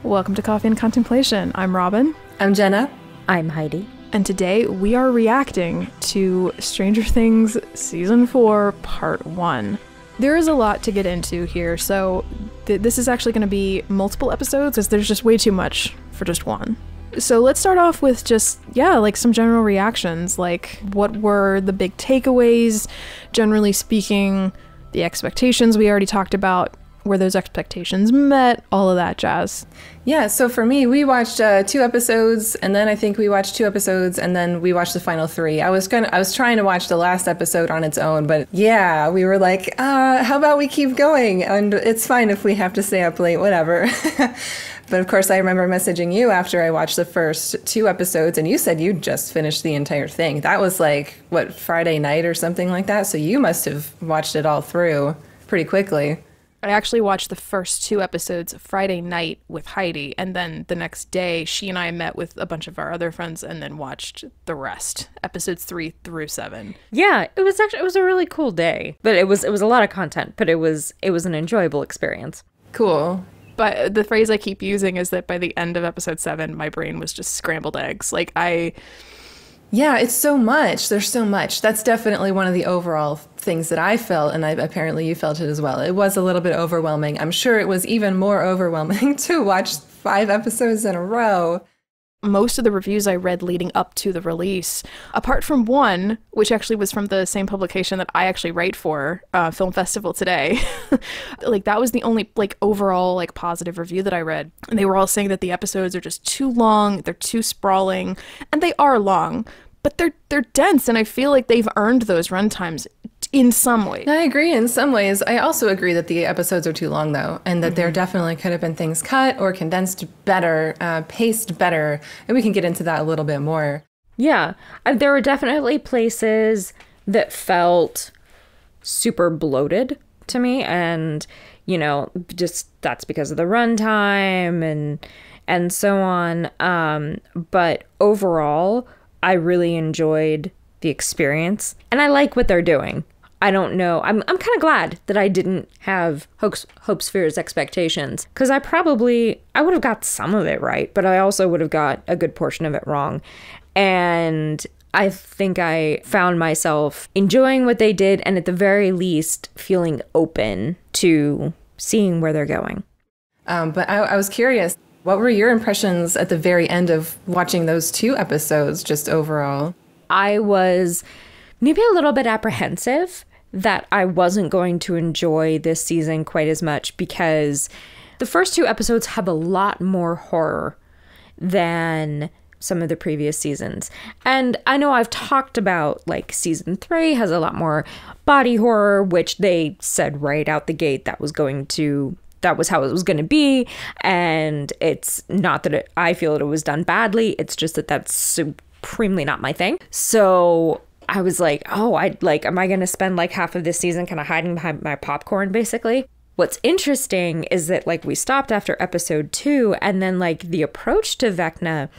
Welcome to Coffee and Contemplation. I'm Robin. I'm Jenna. I'm Heidi. And today we are reacting to Stranger Things Season 4, Part 1. There is a lot to get into here, so this is actually going to be multiple episodes because there's just way too much for just one. So let's start off with just, some general reactions. Like, what were the big takeaways, generally speaking, the expectations we already talked about, were those expectations met, all of that jazz. Yeah, so for me, we watched 2 episodes, and then I think we watched 2 episodes, and then we watched the final 3. I was trying to watch the last episode on its own, but yeah, we were like, how about we keep going? And it's fine if we have to stay up late, whatever. But of course, I remember messaging you after I watched the first 2 episodes, and you said you just finished the entire thing. That was like, Friday night or something like that? So you must have watched it all through pretty quickly. I actually watched the first 2 episodes Friday night with Heidi, and then the next day she and I met with a bunch of our other friends and then watched the rest, episodes 3 through 7. Yeah, it was a really cool day, but it was a lot of content, but it was an enjoyable experience. Cool. But the phrase I keep using is that by the end of episode 7, my brain was just scrambled eggs. Yeah, it's so much. There's so much. That's definitely one of the overall things that I felt, and apparently you felt it as well. It was a little bit overwhelming. I'm sure it was even more overwhelming to watch 5 episodes in a row. Most of the reviews I read leading up to the release, apart from one, which actually was from the same publication that I actually write for, Film Festival Today, that was the only overall positive review that I read. And they were all saying that the episodes are just too long, they're too sprawling, and they are long, but they're dense, and I feel like they've earned those runtimes in some ways. I agree in some ways. I also agree that the episodes are too long, though, and that there definitely could have been things cut or condensed better, paced better, and we can get into that a little bit more. Yeah, there were definitely places that felt super bloated to me, and, just that's because of the runtime and so on. But overall, I really enjoyed the experience, and I like what they're doing. I don't know. I'm kind of glad that I didn't have hopes, fears, expectations, because I would have got some of it right, but I also would have got a good portion of it wrong. And I think I found myself enjoying what they did, and at the very least feeling open to seeing where they're going. But I was curious, what were your impressions at the very end of watching those 2 episodes, just overall? I was maybe a little bit apprehensive that I wasn't going to enjoy this season quite as much, because the first 2 episodes have a lot more horror than some of the previous seasons. And I know I've talked about season 3 has a lot more body horror, which they said right out the gate that was how it was going to be. And it's not that I feel that it was done badly. It's just that that's supremely not my thing. So I was like, am I going to spend half of this season kind of hiding behind my popcorn, basically? What's interesting is that we stopped after episode 2, and then the approach to Vecna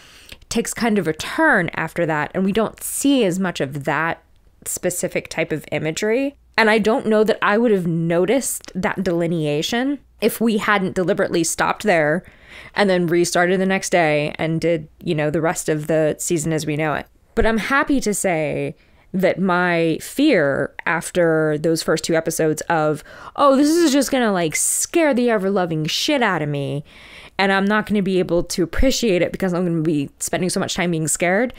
takes kind of a turn after that, and we don't see as much of that specific type of imagery. And I don't know that I would have noticed that delineation if we hadn't deliberately stopped there and then restarted the next day and did, the rest of the season as we know it. But I'm happy to say that my fear after those first 2 episodes of, this is just going to scare the ever-loving shit out of me, and I'm not going to be able to appreciate it because I'm going to be spending so much time being scared,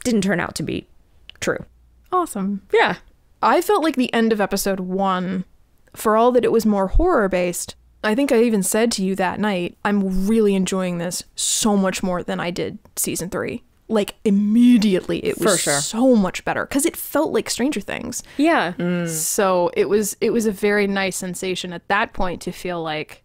didn't turn out to be true. Awesome. Yeah. I felt like the end of episode 1, for all that it was more horror-based, I think I even said to you that night, I'm really enjoying this so much more than I did season 3. Immediately, it was so much better because it felt like Stranger Things. Yeah. So it was a very nice sensation at that point to feel like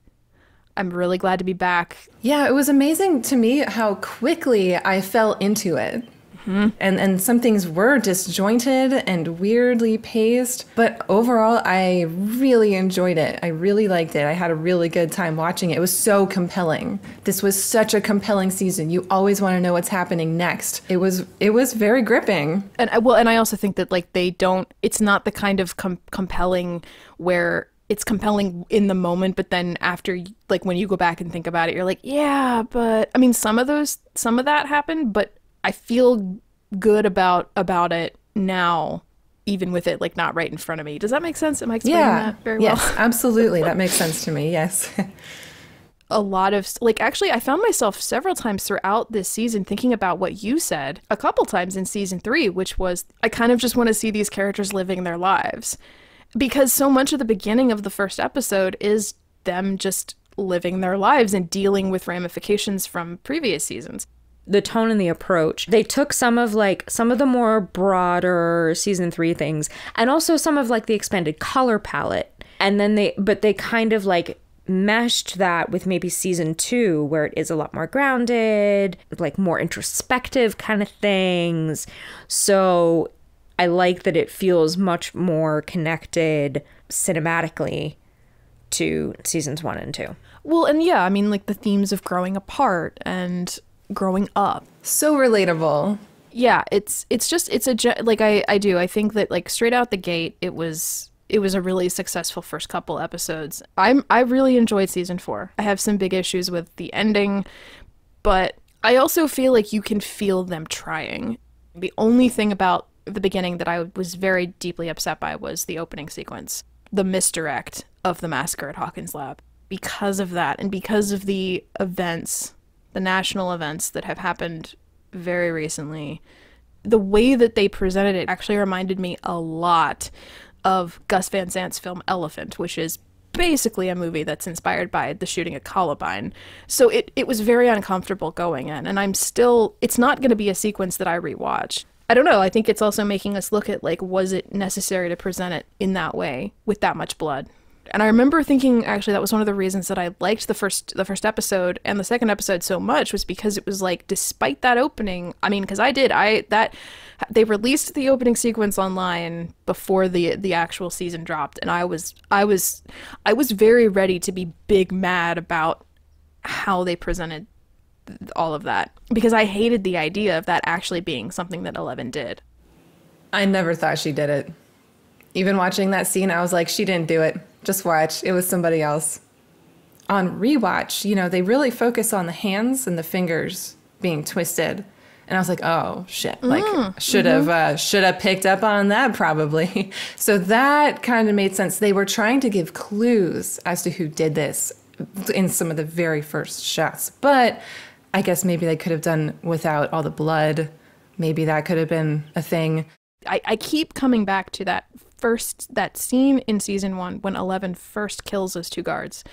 I'm really glad to be back. Yeah, it was amazing to me how quickly I fell into it. Mm-hmm. And some things were disjointed and weirdly paced, but overall, I really enjoyed it. I really liked it. I had a really good time watching it. It was so compelling. This was such a compelling season. You always want to know what's happening next. It was very gripping. And I also think that it's not the kind of compelling where it's compelling in the moment, but then after, like, when you go back and think about it, you're like, yeah, but I mean, some of that happened, but I feel good about it now, even with it like not right in front of me. Does that make sense? Am I explaining that very well? Yes, absolutely. That makes sense to me. Yes. A lot of, like, actually, I found myself several times throughout this season thinking about what you said a couple times in season 3, which was, I kind of just want to see these characters living their lives. Because so much of the beginning of the first episode is them just living their lives and dealing with ramifications from previous seasons. The tone and the approach, they took some of the more broader season 3 things, and also some of like the expanded color palette, and then they kind of like meshed that with maybe season 2, where it is a lot more grounded, like more introspective kind of things. So I like that it feels much more connected cinematically to seasons 1 and 2. Well, and yeah, I mean, like the themes of growing apart and growing up. So relatable. Yeah, I think that like straight out the gate, it was a really successful first couple episodes. I really enjoyed season 4. I have some big issues with the ending, but I also feel like you can feel them trying. The only thing about the beginning that I was very deeply upset by was the opening sequence, the misdirect of the massacre at Hawkins Lab. Because of that, and because of the events, the national events that have happened very recently, the way that they presented it actually reminded me a lot of Gus Van Sant's film Elephant, which is basically a movie that's inspired by the shooting at Columbine. So it was very uncomfortable going in, and it's not going to be a sequence that I rewatch. I don't know, I think it's also making us look at, like, was it necessary to present it in that way with that much blood? And I remember thinking, actually, that was one of the reasons that I liked the first episode and the second episode so much, was because it was like, despite that opening, I mean, because they released the opening sequence online before the actual season dropped, and I was very ready to be big mad about how they presented all of that, because I hated the idea of that actually being something that Eleven did. I never thought she did it. Even watching that scene, I was like, she didn't do it. Just watch. It was somebody else. On rewatch, they really focus on the hands and the fingers being twisted. And I was like, oh, shit. Like, should have picked up on that probably. So that kind of made sense. They were trying to give clues as to who did this in some of the very first shots. But I guess maybe they could have done without all the blood. Maybe that could have been a thing. I keep coming back to that scene in season 1 when Eleven first kills those 2 guards,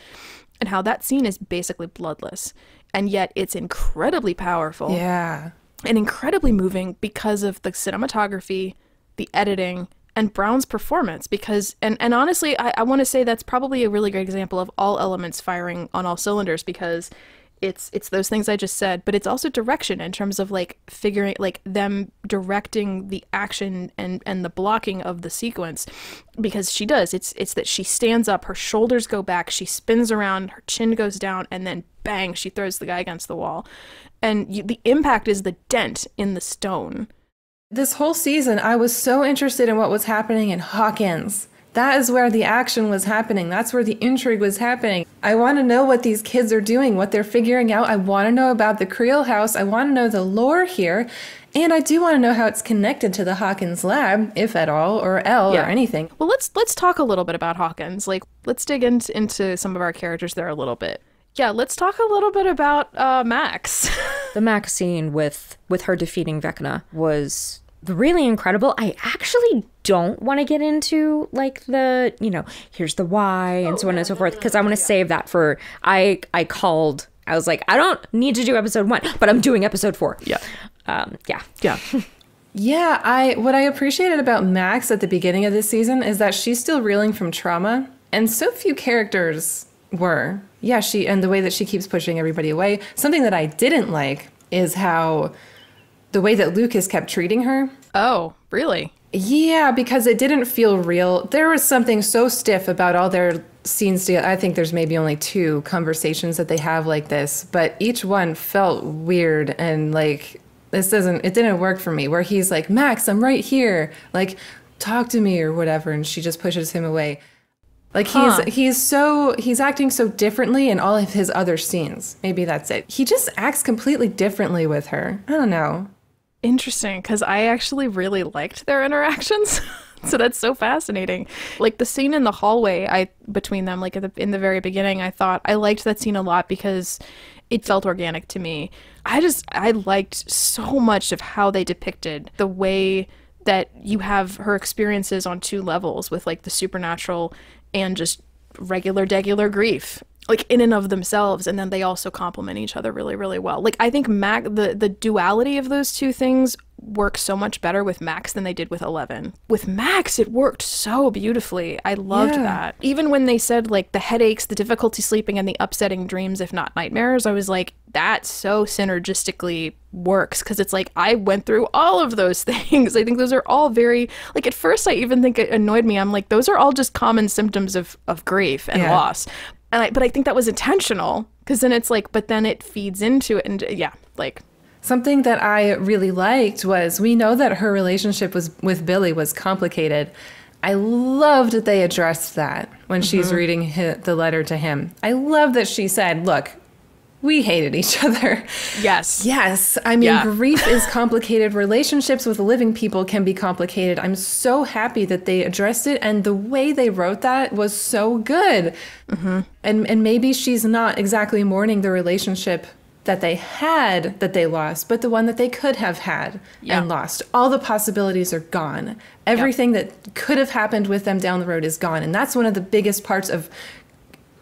and how that scene is basically bloodless, and yet it's incredibly powerful. Yeah. And incredibly moving because of the cinematography, the editing, and Brown's performance. Because, and honestly, I want to say that's probably a really great example of all elements firing on all cylinders, because it's those things I just said, but it's also direction in terms of like figuring, like them directing the action and the blocking of the sequence, because she does. It's that she stands up, her shoulders go back, she spins around, her chin goes down, and then bang, she throws the guy against the wall. And the impact is the dent in the stone. This whole season, I was so interested in what was happening in Hawkins. That is where the action was happening. That's where the intrigue was happening. I want to know what these kids are doing, what they're figuring out. I want to know about the Creel house. I want to know the lore here. And I do want to know how it's connected to the Hawkins lab, if at all, or or anything. Well, let's talk a little bit about Hawkins. Like, let's dig into some of our characters there a little bit. Yeah, let's talk a little bit about Max. The Max scene with her defeating Vecna was really incredible. I actually don't want to get into like the, here's the why and so on and so forth, because I want to save that for, I was like, I don't need to do episode 1, but I'm doing episode 4. Yeah. Yeah. Yeah, what I appreciated about Max at the beginning of this season is that she's still reeling from trauma, and so few characters were. Yeah, and the way that she keeps pushing everybody away. Something that I didn't like is how the way that Lucas kept treating her. Oh, really? Yeah, because it didn't feel real. There was something so stiff about all their scenes together. I think there's maybe only 2 conversations that they have like this, but each one felt weird and like, it didn't work for me, where he's like, Max, I'm right here. Like, talk to me or whatever. And she just pushes him away. Like he's acting so differently in all of his other scenes. Maybe that's it. He just acts completely differently with her. I don't know. Interesting, because I actually really liked their interactions. So that's so fascinating. Like the scene in the hallway between them, like in the very beginning, I liked that scene a lot because it felt organic to me. I liked so much of how they depicted the way that you have her experiences on two levels with like the supernatural and just regular grief, like in and of themselves, and then they also complement each other really, really well. Like I think the duality of those two things works so much better with Max than they did with 11. With Max, it worked so beautifully. I loved that. Even when they said like the headaches, the difficulty sleeping, and the upsetting dreams, if not nightmares, I was like, that so synergistically works, because it's like I went through all of those things. I think those are all very, like at first I even think it annoyed me. I'm like, those are all just common symptoms of grief and loss. But I think that was intentional, because then it's like, but then it feeds into it, and like. Something that I really liked was, we know that her relationship with Billy was complicated. I loved that they addressed that when she's reading the letter to him. I love that she said, look, we hated each other. Yes. I mean, grief is complicated. Relationships with living people can be complicated. I'm so happy that they addressed it. And the way they wrote that was so good. And maybe she's not exactly mourning the relationship that they had that they lost, but the one that they could have had and lost. All the possibilities are gone. Everything that could have happened with them down the road is gone. And that's one of the biggest parts of,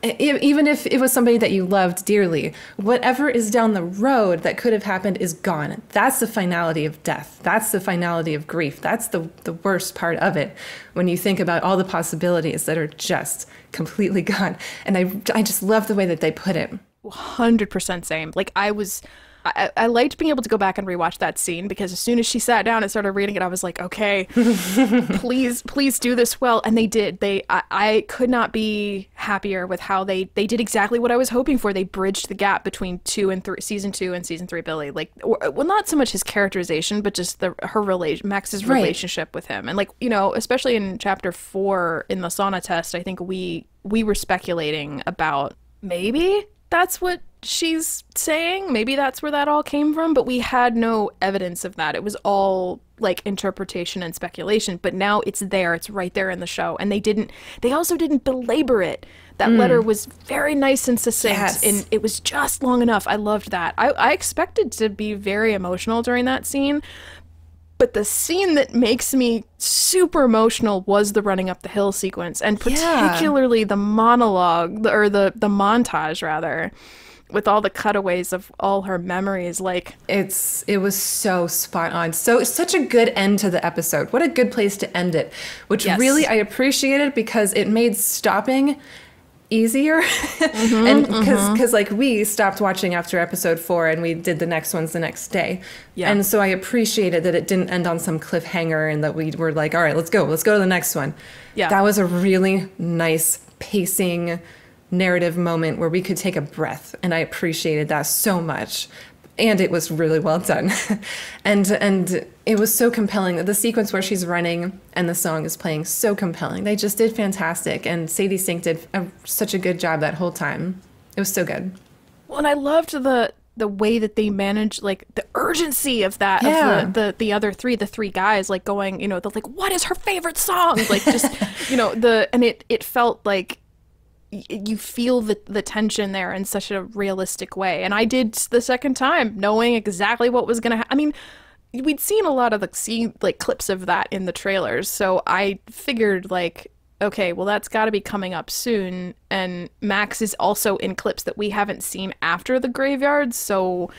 even if it was somebody that you loved dearly, whatever is down the road that could have happened is gone. That's the finality of death. That's the finality of grief. That's the worst part of it, when you think about all the possibilities that are just completely gone. And I just love the way that they put it. 100% same. Like I liked being able to go back and rewatch that scene, because as soon as she sat down and started reading it, I was like, okay, please do this well. And they did. I could not be happier with how they did exactly what I was hoping for. They bridged the gap between season 2 and season 3 Billy. Like, well, not so much his characterization, but just Max's relationship with him. And like, you know, especially in chapter 4 in the sauna test, I think we were speculating about maybe that's what she's saying. Maybe that's where that all came from, but we had no evidence of that. It was all like interpretation and speculation, but now it's there. It's right there in the show. And they also didn't belabor it. That letter was very nice and succinct, and it was just long enough. I loved that. I expected to be very emotional during that scene, but the scene that makes me super emotional was the running up the hill sequence, and particularly the monologue, or the montage rather, with all the cutaways of all her memories. Like it was so spot on. So such a good end to the episode. What a good place to end it, which really I appreciated, because it made stopping easier. And because like we stopped watching after episode 4 and we did the next ones the next day. And so I appreciated that it didn't end on some cliffhanger, and that we were like, all right, let's go to the next one. That was a really nice pacing narrative moment where we could take a breath, and I appreciated that so much. And it was really well done. and it was so compelling. The sequence where she's running and the song is playing, so compelling. They just did fantastic. And Sadie Sink did such a good job that whole time. It was so good. Well, and I loved the way that they managed, like, the urgency of that, of the other three, the three guys, like, going, you know, the, like, what is her favorite song? Like, just, you know, and it felt like you feel the tension there in such a realistic way. And I did the second time knowing exactly what was gonna I mean, we'd seen a lot of the clips of that in the trailers, so I figured, like, okay, well, that's got to be coming up soon. And Max is also in clips that we haven't seen after the graveyard, so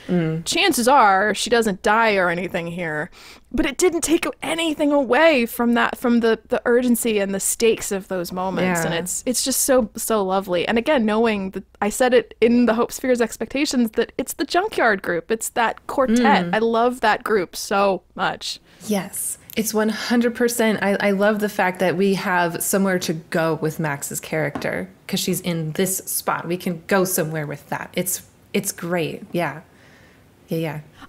chances are she doesn't die or anything here. But it didn't take anything away from that, from the urgency and the stakes of those moments. And it's just so lovely. And again, knowing that I said it in the Hope Sphere's Expectations, that it's the Junkyard group, it's that quartet. I love that group so much. Yes. It's 100%. I love the fact that we have somewhere to go with Max's character, because she's in this spot. We can go somewhere with that. It's great. Yeah.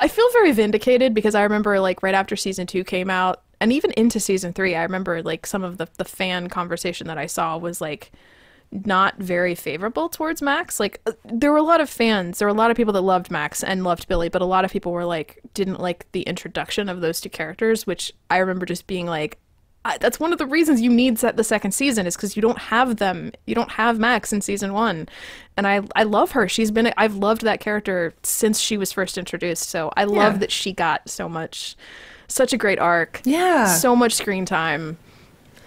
I feel very vindicated, because I remember, like, right after season 2 came out, and even into season 3, I remember like some of the fan conversation that I saw was like not very favorable towards Max. Like there were a lot of fans, there were a lot of people that loved Max and loved Billy, but a lot of people were like didn't like the introduction of those two characters, which I remember just being like, that's one of the reasons you need the second season, is because you don't have them. You don't have Max in season 1. And I love her. I've loved that character since she was first introduced. So I love that she got such a great arc. Yeah. So much screen time.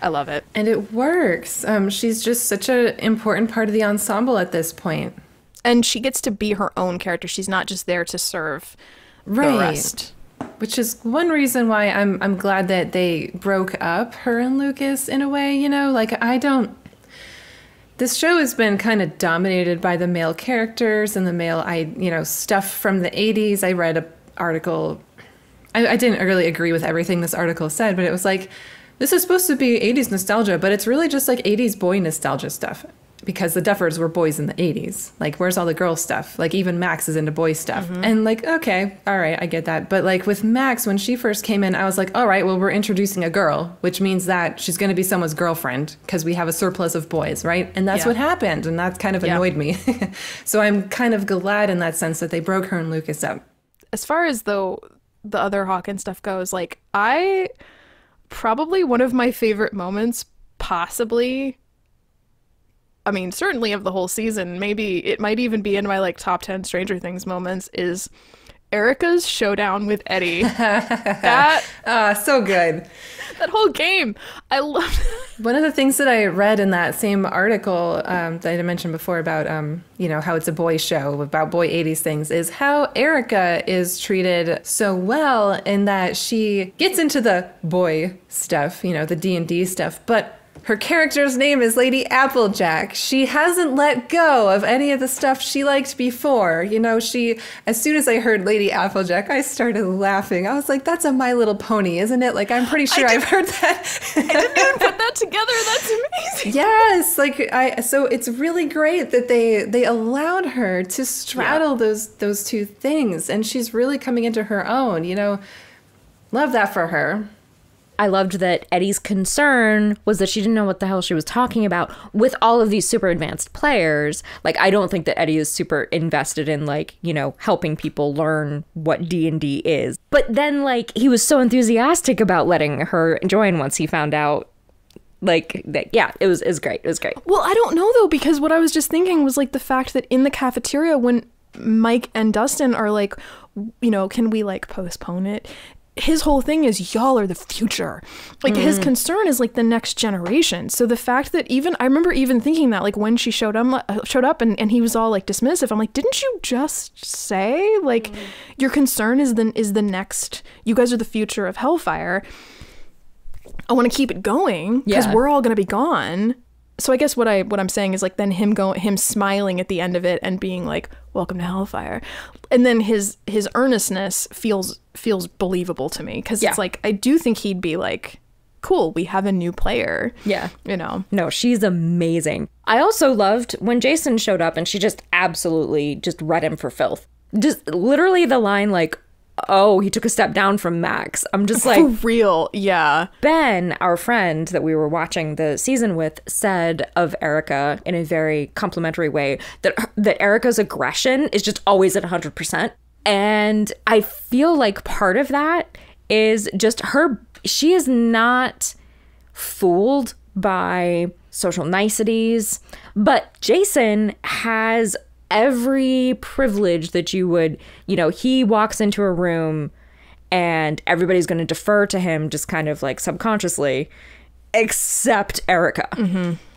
I love it. And it works. She's just such an important part of the ensemble at this point. And she gets to be her own character. She's not just there to serve the rest. Which is one reason why I'm glad that they broke up her and Lucas in a way, you know? Like, this show has been kind of dominated by the male characters and the male, stuff from the 80s. I read an article. I didn't really agree with everything this article said, but it was like, this is supposed to be 80s nostalgia, but it's really just like 80s boy nostalgia stuff. Because the Duffers were boys in the 80s. Like, where's all the girl stuff? Like, even Max is into boy stuff. And like, okay, all right, I get that. But like with Max, when she first came in, I was like, all right, well, we're introducing a girl, which means that she's going to be someone's girlfriend because we have a surplus of boys, right? And that's what happened. And that kind of annoyed me. So I'm kind of glad in that sense that they broke her and Lucas up. As far as though the other Hawkins stuff goes, like, probably one of my favorite moments, possibly, I mean, certainly of the whole season, maybe it might even be in my like top 10 Stranger Things moments, is Erica's showdown with Eddie. So good. That whole game. I loved it. One of the things that I read in that same article that I mentioned before about, how it's a boy show about boy 80s things is how Erica is treated so well in that she gets into the boy stuff, the D&D stuff, but her character's name is Lady Applejack. She hasn't let go of any of the stuff she liked before. As soon as I heard Lady Applejack, I started laughing. I was like, that's a My Little Pony, isn't it? Like, I'm pretty sure I've heard that. I didn't even put that together. That's amazing. Yes. So it's really great that they allowed her to straddle those two things. And she's really coming into her own, Love that for her. I loved that Eddie's concern was that she didn't know what the hell she was talking about with all of these super advanced players. Like, I don't think that Eddie is super invested in, like, helping people learn what D&D is. But then, like, he was so enthusiastic about letting her join once he found out, like, that, yeah, it was great. It was great. Well, I don't know, though, because what I was just thinking was, like, the fact that in the cafeteria when Mike and Dustin are like, can we, like, postpone it? His whole thing is, y'all are the future. Like, his concern is like the next generation. So the fact that I remember even thinking that, like, when she showed up and he was all like dismissive, I'm like, didn't you just say, like, your concern is the next, you guys are the future of Hellfire. I want to keep it going because we're all going to be gone. So I guess what I'm saying is, like, then him smiling at the end of it and being like, welcome to Hellfire. And then his earnestness feels believable to me because it's like, I do think he'd be like, cool, we have a new player. Yeah. No, she's amazing. I also loved when Jason showed up and she just absolutely just read him for filth. Just literally the line like, oh, he took a step down from Max. I'm just like, for real. Yeah. Ben, our friend that we were watching the season with, said of Erica in a very complimentary way that Erica's aggression is just always at 100%. And I feel like part of that is just she is not fooled by social niceties, but Jason has every privilege that you would, he walks into a room and everybody's going to defer to him just kind of like subconsciously, except Erica.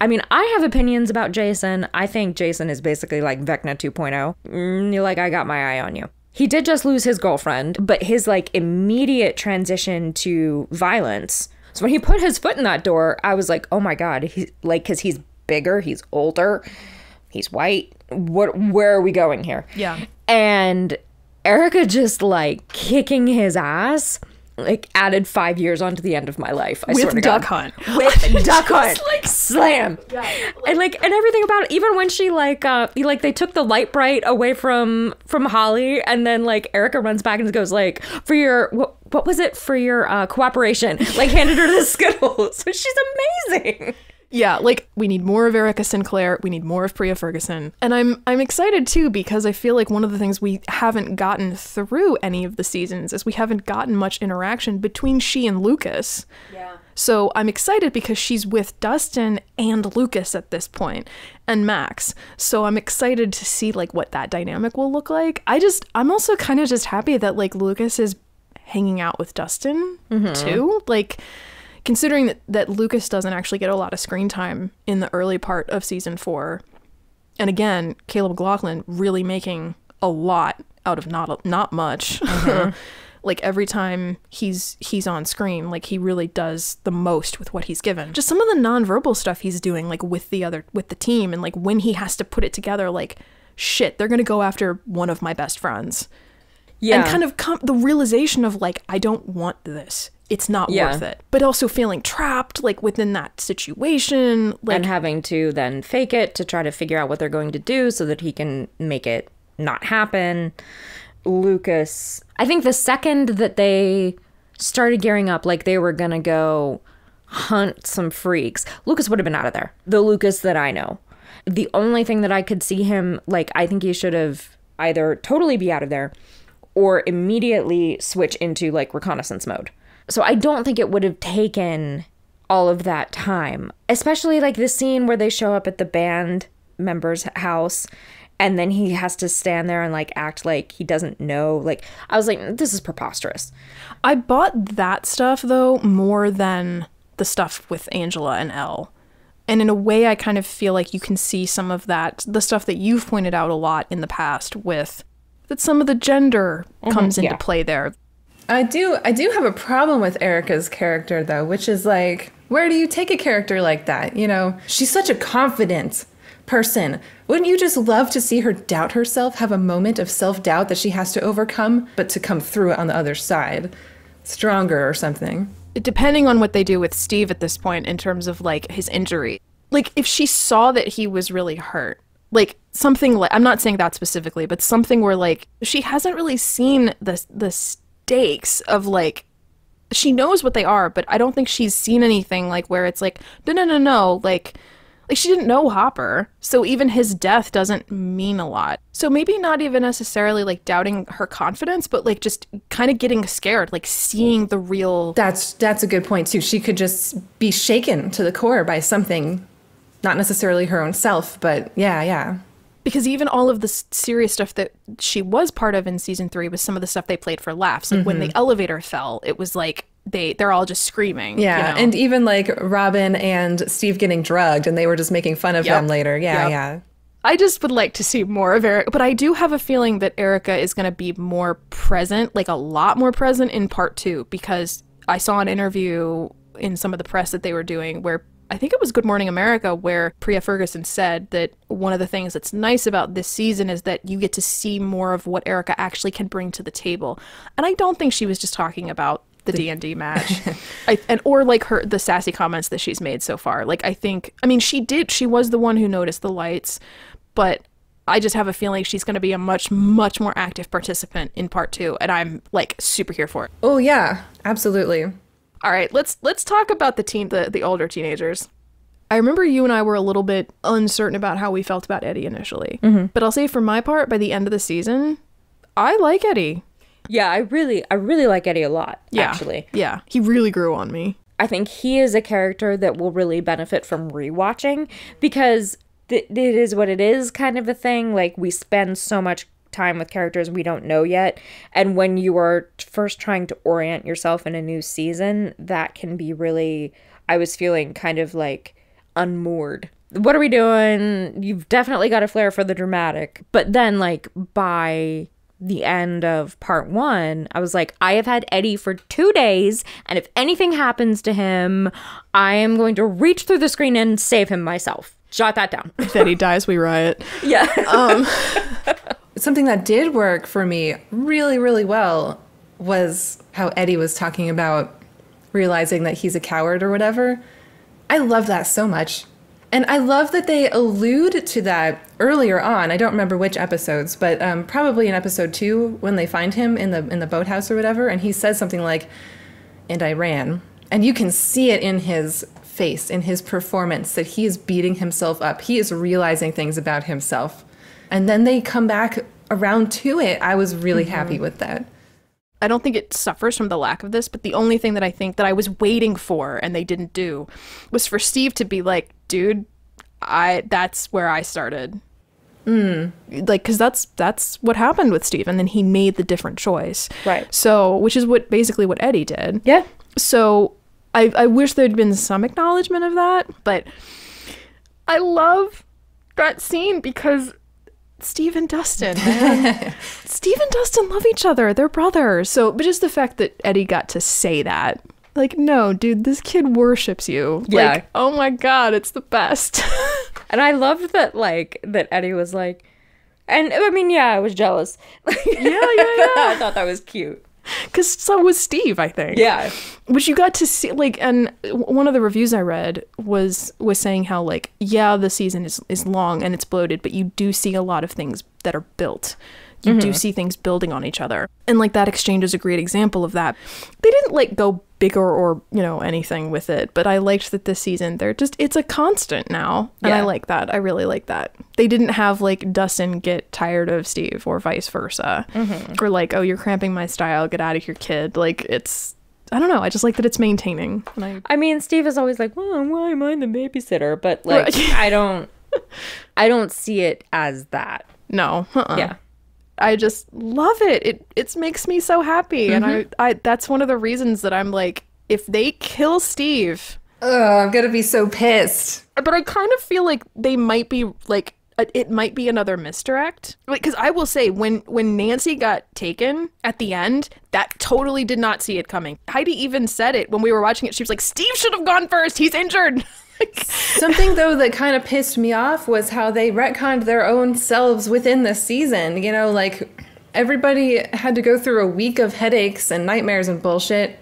I mean, I have opinions about Jason. I think Jason is basically like Vecna 2.0. You're like, I got my eye on you. He did just lose his girlfriend, but his like immediate transition to violence. So when he put his foot in that door, I was like, oh my God, he's like, because he's bigger, he's older, he's white. Where are we going here? Yeah. And Erica just like kicking his ass like added 5 years onto the end of my life. I With swear to Duck God. Hunt. With Duck Hunt. like, Slam. Yeah, And everything about it, even when she they took the light bright away from Holly, and then like Erica runs back and goes like, for your what was it, for your cooperation, like handed her the Skittles. She's amazing. Yeah, like we need more of Erica Sinclair. We need more of Priya Ferguson. And I'm excited too, because I feel like one of the things we haven't gotten through any of the seasons is we haven't gotten much interaction between she and Lucas. Yeah. So I'm excited because she's with Dustin and Lucas at this point, and Max. So I'm excited to see like what that dynamic will look like. I'm also kind of just happy that like Lucas is hanging out with Dustin too. Like, considering that Lucas doesn't actually get a lot of screen time in the early part of season 4. And again, Caleb McLaughlin really making a lot out of not much. Like every time he's on screen, like he really does the most with what he's given. Just some of the nonverbal stuff he's doing, like with the team, and like when he has to put it together, like shit, they're gonna go after one of my best friends. Yeah. And kind of the realization of like, I don't want this. It's not worth it. But also feeling trapped like within that situation. Like, and having to then fake it to try to figure out what they're going to do so that he can make it not happen. Lucas, I think the second that they started gearing up like they were going to go hunt some freaks, Lucas would have been out of there. The Lucas that I know. The only thing that I could see him, like, I think he should have either totally be out of there or immediately switch into like reconnaissance mode. So I don't think it would have taken all of that time, especially like this scene where they show up at the band member's house and then he has to stand there and like act like he doesn't know. Like, I was like, this is preposterous. I bought that stuff though more than the stuff with Angela and Elle. And in a way, I kind of feel like you can see some of that, the stuff that you've pointed out a lot in the past with that some of the gender comes into play there. I do have a problem with Erica's character, though, which is like, where do you take a character like that? You know, she's such a confident person. Wouldn't you just love to see her doubt herself, have a moment of self-doubt that she has to overcome, but to come through it on the other side, stronger or something? Depending on what they do with Steve at this point in terms of like his injury. Like if she saw that he was really hurt, like something like, I'm not saying that specifically, but something where like she hasn't really seen the stakes of like, she knows what they are, but I don't think she's seen anything like where it's like, no, like she didn't know Hopper, so even his death doesn't mean a lot. So maybe not even necessarily like doubting her confidence, but like just kind of getting scared, like seeing the real... That's a good point too. She could just be shaken to the core by something, not necessarily her own self, but yeah. Because even all of the serious stuff that she was part of in season 3 was some of the stuff they played for laughs. Like when the elevator fell, it was like they're all just screaming. Yeah, you know? and even like Robin and Steve getting drugged, and they were just making fun of them later. Yeah. I just would like to see more of Erica, but I do have a feeling that Erica is going to be more present, like a lot more present in part 2, because I saw an interview in some of the press that they were doing where I think it was Good Morning America, where Priya Ferguson said that one of the things that's nice about this season is that you get to see more of what Erica actually can bring to the table. And I don't think she was just talking about the D&D match or like the sassy comments that she's made so far. Like, she was the one who noticed the lights, but I just have a feeling she's going to be a much, much more active participant in part 2. And I'm like super here for it. Oh yeah, absolutely. All right, let's talk about the older teenagers. I remember you and I were a little bit uncertain about how we felt about Eddie initially. But I'll say for my part, by the end of the season, I like Eddie. Yeah, I really like Eddie a lot, actually. Yeah, he really grew on me. I think he is a character that will really benefit from rewatching because it is what it is kind of a thing. Like, we spend so much time with characters we don't know yet, and when you are first trying to orient yourself in a new season, that can be really, I was feeling kind of like unmoored. What are we doing? You've definitely got a flair for the dramatic, but then like by the end of part 1, I was like, I have had Eddie for 2 days, and if anything happens to him, I am going to reach through the screen and save him myself. Jot that down. If Eddie dies, we riot. Yeah. Something that did work for me really, really well was how Eddie was talking about realizing that he's a coward or whatever. I love that so much. And I love that they allude to that earlier on. I don't remember which episodes, but probably in episode 2 when they find him in the boathouse or whatever, and he says something like, "And I ran." And you can see it in his face, in his performance, that he is beating himself up. He is realizing things about himself. And then they come back around to it. I was really happy with that. I don't think it suffers from the lack of this, but the only thing that I think that I was waiting for and they didn't do was for Steve to be like, dude, that's where I started. Like, because that's what happened with Steve, and then he made the different choice. Right. So, which is basically what Eddie did. Yeah. So I wish there'd been some acknowledgement of that, but I love that scene because Steve and Dustin, man. Steve and Dustin love each other. They're brothers. So, but just the fact that Eddie got to say that, like, no, dude, this kid worships you. Yeah. Like, oh my God, it's the best. And I loved that, like, that Eddie was like, and I mean, yeah, I was jealous. Yeah. I thought that was cute. Because so was Steve, I think. Yeah. Which you got to see, like, and one of the reviews I read was saying how, like, yeah, the season is long and it's bloated, but you do see a lot of things that are built. You do see things building on each other. And, like, that exchange is a great example of that. They didn't, like, go bigger or, you know, anything with it, but I liked that this season, it's a constant now. And Yeah. I like that. I really like that. They didn't have, like, Dustin get tired of Steve or vice versa. Or, like, oh, you're cramping my style, get out of here, kid. Like, I don't know. I just like that it's maintaining. And I mean, Steve is always like, well, why am I the babysitter? But, like, I don't see it as that. No. Yeah. I just love it. It makes me so happy. And I that's one of the reasons that I'm like, if they kill Steve. I'm going to be so pissed. But I kind of feel like they might be like, it might be another misdirect. Because I will say, when Nancy got taken at the end, that totally did not see it coming. Heidi even said it when we were watching it. She was like, Steve should have gone first. He's injured. Something, though, that kind of pissed me off was how they retconned their own selves within the season. You know, like, everybody had to go through a week of headaches and nightmares and bullshit.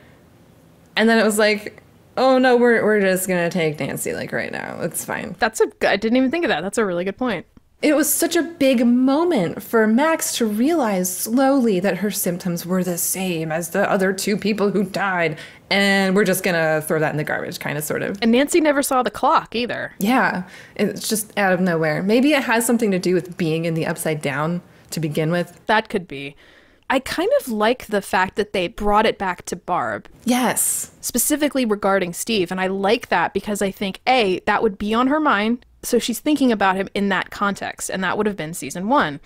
And then it was like, oh, no, we're just going to take Nancy, like, right now. It's fine. I didn't even think of that. That's a really good point. It was such a big moment for Max to realize slowly that her symptoms were the same as the other 2 people who died. And we're just going to throw that in the garbage, kind of, sort of. And Nancy never saw the clock either. Yeah, it's just out of nowhere. Maybe it has something to do with being in the Upside Down to begin with. That could be. I kind of like the fact that they brought it back to Barb. Yes. Specifically regarding Steve. And I like that because I think, A, that would be on her mind. So she's thinking about him in that context. And that would have been season 1.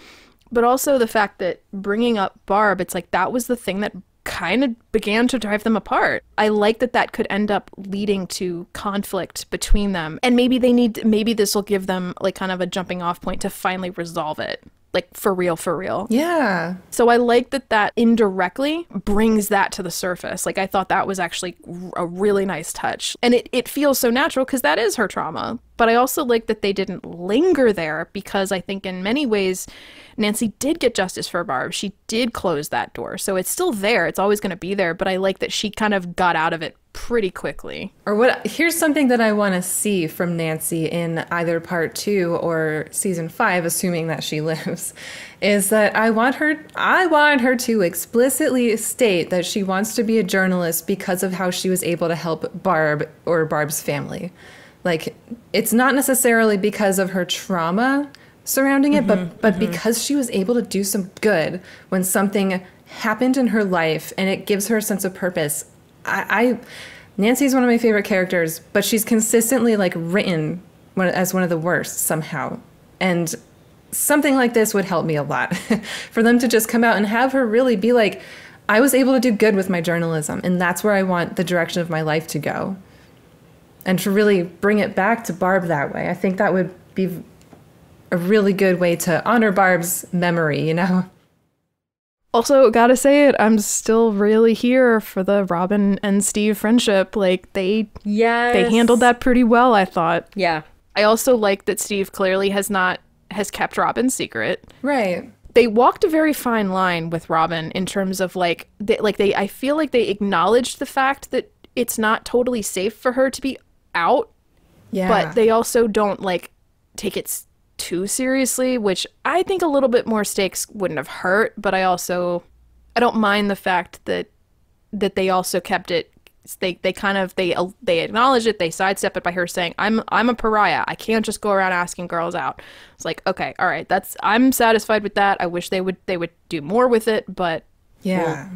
But also the fact that bringing up Barb, it's like that was the thing that kind of began to drive them apart. I like that could end up leading to conflict between them. And maybe this will give them like kind of a jumping off point to finally resolve it. Like for real. Yeah. So I like that indirectly brings that to the surface. Like I thought that was actually a really nice touch. And it feels so natural because that is her trauma. But I also like that they didn't linger there because I think in many ways Nancy did get justice for Barb. She did close that door. So it's still there. It's always going to be there. But I like that she kind of got out of it pretty quickly. Here's something that I want to see from Nancy in either part 2 or season 5, assuming that she lives, is that I want her to explicitly state that she wants to be a journalist because of how she was able to help Barb or Barb's family. Like, it's not necessarily because of her trauma surrounding it, but because she was able to do some good when something happened in her life and it gives her a sense of purpose. Nancy's one of my favorite characters, but she's consistently like written as one of the worst somehow. And something like this would help me a lot. For them to just come out and have her really be like, I was able to do good with my journalism, and that's where I want the direction of my life to go. And to really bring it back to Barb that way. I think that would be a really good way to honor Barb's memory, you know? Also, gotta say it, I'm still really here for the Robin and Steve friendship. Like, they handled that pretty well, I thought. Yeah. I also like that Steve clearly has kept Robin's secret. Right. they walked a very fine line with Robin in terms of like I feel like they acknowledged the fact that it's not totally safe for her to be out. Yeah. But they also don't like take it too seriously, which I think a little bit more stakes wouldn't have hurt, but I don't mind the fact that they also kept it. They acknowledge it. They sidestep it by her saying, "I'm a pariah. I can't just go around asking girls out." It's like, okay, all right, I'm satisfied with that. I wish they would do more with it, but yeah.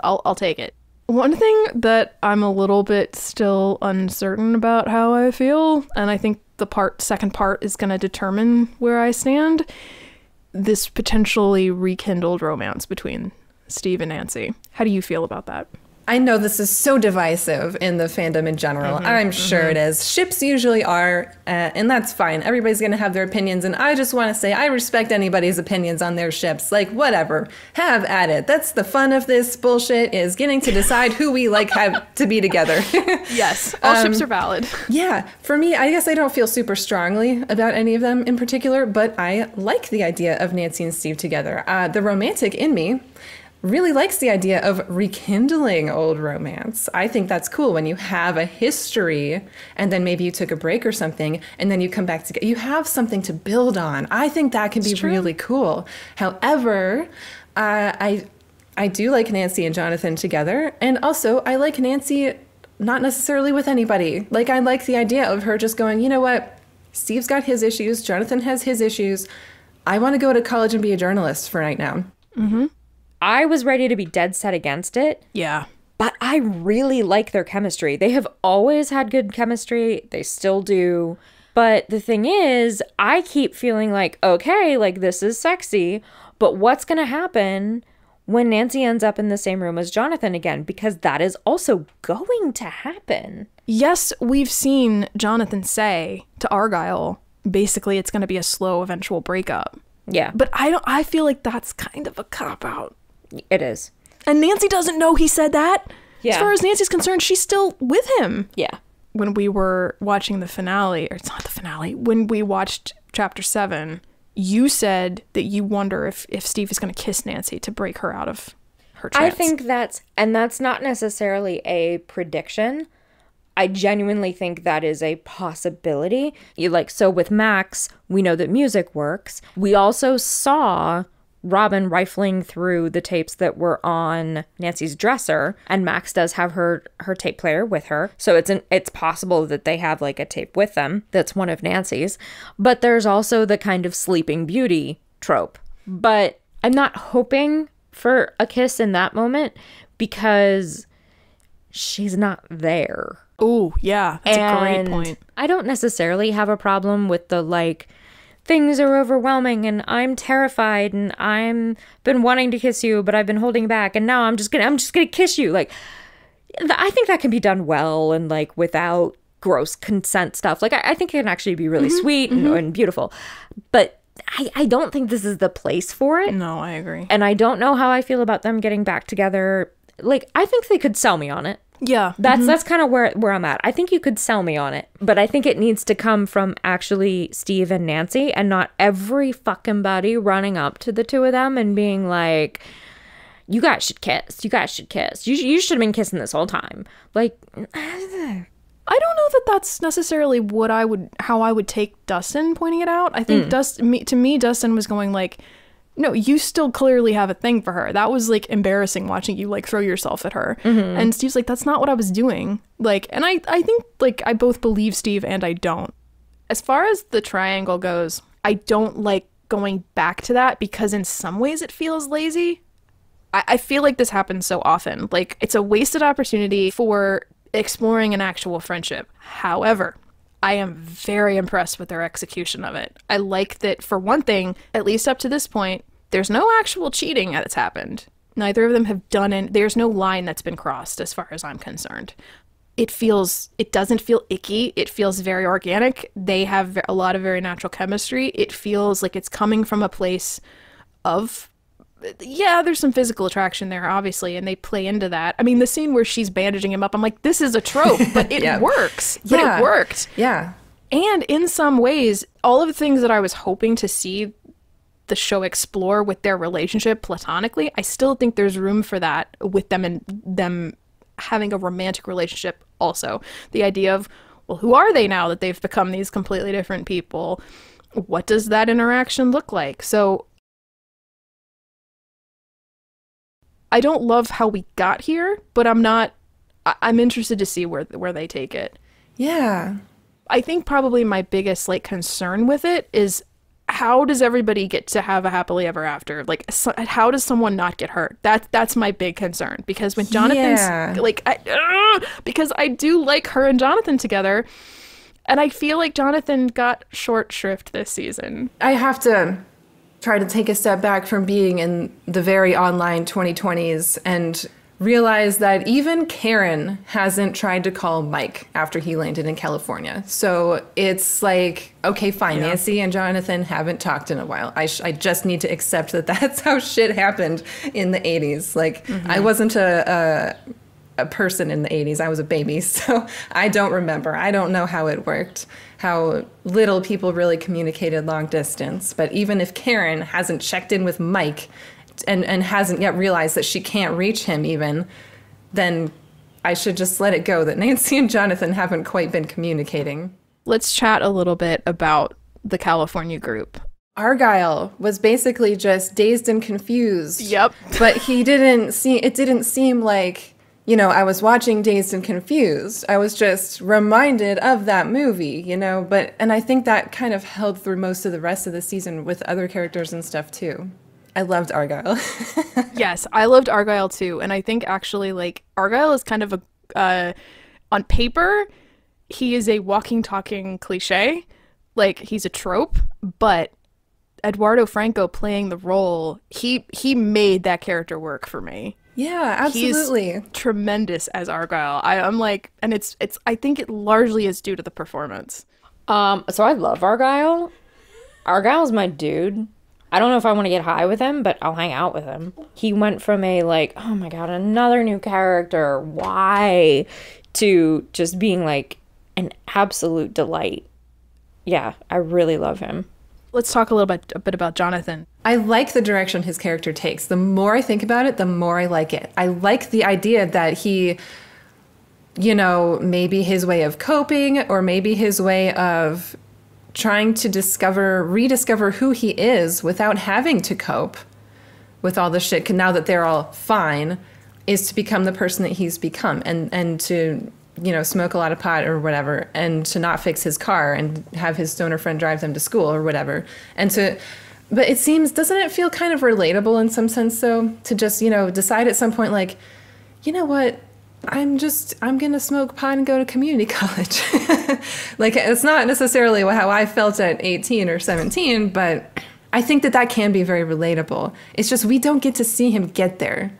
I'll take it. One thing that I'm a little bit still uncertain about how I feel, and I think the second part is going to determine where I stand, this potentially rekindled romance between Steve and Nancy. How do you feel about that? I know this is so divisive in the fandom in general. I'm sure it is. Ships usually are, and that's fine. Everybody's going to have their opinions, and I just want to say I respect anybody's opinions on their ships. Like, whatever. Have at it. That's the fun of this bullshit, is getting to decide who we like have to be together. Yes, all ships are valid. Yeah, for me, I guess I don't feel super strongly about any of them in particular, but I like the idea of Nancy and Steve together. The romantic in me really likes the idea of rekindling old romance. I think that's cool when you have a history and then maybe you took a break or something and then you come back together. You have something to build on. I think that can be really cool. However, I do like Nancy and Jonathan together. And also, I like Nancy not necessarily with anybody. Like, I like the idea of her just going, you know what? Steve's got his issues. Jonathan has his issues. I want to go to college and be a journalist for right now. Mm-hmm. I was ready to be dead set against it. Yeah. But I really like their chemistry. They have always had good chemistry. They still do. But the thing is, I keep feeling like, okay, like this is sexy. But what's going to happen when Nancy ends up in the same room as Jonathan again? Because that is also going to happen. Yes, we've seen Jonathan say to Argyle, basically it's going to be a slow eventual breakup. Yeah. But I feel like that's kind of a cop-out. It is. And Nancy doesn't know he said that. Yeah. As far as Nancy's concerned, she's still with him. Yeah. When we were watching the finale, or it's not the finale, when we watched Chapter 7, you said that you wonder if Steve is going to kiss Nancy to break her out of her trance. I think that's not necessarily a prediction. I genuinely think that is a possibility. So with Max, we know that music works. We also saw Robin rifling through the tapes that were on Nancy's dresser, and Max does have her tape player with her. So it's possible that they have like a tape with them that's one of Nancy's. But there's also the kind of Sleeping Beauty trope. But I'm not hoping for a kiss in that moment because she's not there. Oh, yeah. That's a great point. I don't necessarily have a problem with the like, things are overwhelming and I'm terrified and I'm been wanting to kiss you, but I've been holding back and now I'm just gonna kiss you. Like, I think that can be done well and like without gross consent stuff. Like, I think it can actually be really sweet and beautiful. But I don't think this is the place for it. No, I agree. And I don't know how I feel about them getting back together. Like, I think they could sell me on it. Yeah. That's kind of where I'm at. I think you could sell me on it, but I think it needs to come from actually Steve and Nancy and not every fucking buddy running up to the two of them and being like, you guys should kiss. You guys should kiss. You should have been kissing this whole time. Like, I don't know that that's necessarily how I would take Dustin pointing it out. I think to me, Dustin was going like, no, you still clearly have a thing for her. That was like embarrassing watching you like throw yourself at her. And Steve's like, that's not what I was doing. Like, and I think like I both believe Steve and I don't. As far as the triangle goes, I don't like going back to that because in some ways it feels lazy. I feel like this happens so often. Like, it's a wasted opportunity for exploring an actual friendship. However, I am very impressed with their execution of it. I like that, for one thing, at least up to this point, there's no actual cheating that's happened. Neither of them have done it. There's no line that's been crossed as far as I'm concerned. It doesn't feel icky. It feels very organic. They have a lot of very natural chemistry. It feels like it's coming from a place of, yeah, there's some physical attraction there, obviously, and they play into that. I mean, the scene where she's bandaging him up, I'm like, this is a trope, but it works. But it worked. Yeah. And in some ways, all of the things that I was hoping to see the show explore with their relationship platonically, I still think there's room for that with them and them having a romantic relationship also. The idea of, well, who are they now that they've become these completely different people? What does that interaction look like? So I don't love how we got here, but I'm interested to see where they take it. Yeah. I think probably my biggest like concern with it is, how does everybody get to have a happily ever after? Like, how does someone not get hurt? That's my big concern, because when Jonathan's because I do like her and Jonathan together, and I feel like Jonathan got short shrift this season. I have to try to take a step back from being in the very online 2020s and realize that even Karen hasn't tried to call Mike after he landed in California. So it's like, okay, fine, yeah. Nancy and Jonathan haven't talked in a while. I just need to accept that that's how shit happened in the 80s. Like, I wasn't a person in the 80s. I was a baby, so I don't remember. I don't know how it worked, how little people really communicated long distance. But even if Karen hasn't checked in with Mike and hasn't yet realized that she can't reach him even, then I should just let it go that Nancy and Jonathan haven't quite been communicating. Let's chat a little bit about the California group. Argyle was basically just dazed and confused. Yep. But it didn't seem like, you know, I was watching Dazed and Confused. I was just reminded of that movie, you know, and I think that kind of held through most of the rest of the season with other characters and stuff too. I loved Argyle. Yes, I loved Argyle too. And I think actually, like, Argyle is kind of on paper, he is a walking, talking cliche. Like, he's a trope, but Eduardo Franco playing the role, he made that character work for me. Yeah, absolutely. He's tremendous as Argyle. I'm like, and it's I think it largely is due to the performance. So I love Argyle. Argyle's my dude. I don't know if I want to get high with him, but I'll hang out with him. He went from a like, oh my God, another new character, why, to just being like an absolute delight. Yeah, I really love him. Let's talk a bit about Jonathan. I like the direction his character takes. The more I think about it, the more I like it. I like the idea that he, you know, maybe his way of coping or maybe his way of trying to rediscover who he is without having to cope with all the shit now that they're all fine, is to become the person that he's become and to, you know, smoke a lot of pot or whatever, and to not fix his car and have his stoner friend drive them to school or whatever. But it seems, doesn't it feel kind of relatable in some sense though, to just, you know, decide at some point like, you know what, I'm going to smoke pot and go to community college. Like, it's not necessarily how I felt at 18 or 17, but I think that can be very relatable. It's just we don't get to see him get there.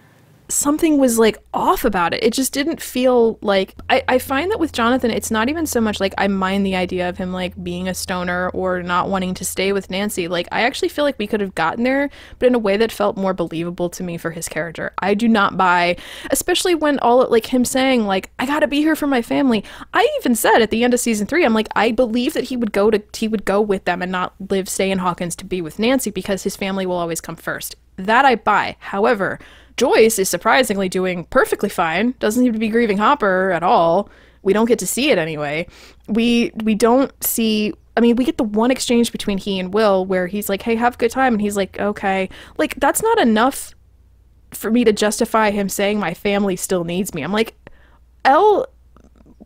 Something was like off about it. It just didn't feel like, I find that with Jonathan, it's not even so much like I mind the idea of him like being a stoner or not wanting to stay with Nancy. Like, I actually feel like we could have gotten there, but in a way that felt more believable to me for his character. I do not buy, especially when all like him saying like, I gotta be here for my family. I even said at the end of season 3, I'm like, I believe that he would go with them and not stay in Hawkins to be with Nancy, because his family will always come first. That I buy. However, Joyce is surprisingly doing perfectly fine. Doesn't seem to be grieving Hopper at all. We don't get to see it anyway. We don't see, I mean, we get the one exchange between he and Will where he's like, hey, have a good time. And he's like, okay. Like, that's not enough for me to justify him saying my family still needs me. I'm like, Elle,